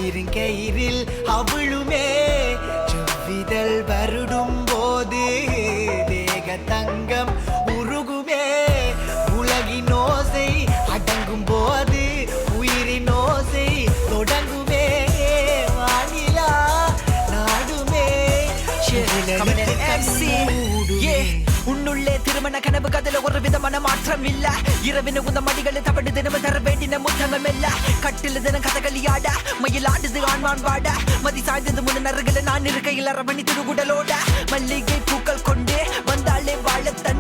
இருங்கயிரில் அவளுமே செவ்விதழ் வருடும் போது தேக தங்கம் உருகுமே உலகின் ஓசை அடங்கும் போது உயிரின் ஓசை தொடங்குமே வானிலா நாடுமே உன்னுள்ளே திருமண கனவு கதல ஒரு விதமான மாற்றம் இல்ல இரவின உந்த மடிகளை தவடு தினம தர வேண்டின முத்தமம் இல்ல கட்டில தினம் கதகளியாட மயில் ஆடுது ஆண்மான் வாட மதி சாய்ந்தது முன்ன நறுகளை நான் இருக்கையில் அரவணி திருகுடலோட மல்லிகை பூக்கள் கொண்டு வந்தாலே வாழ தன்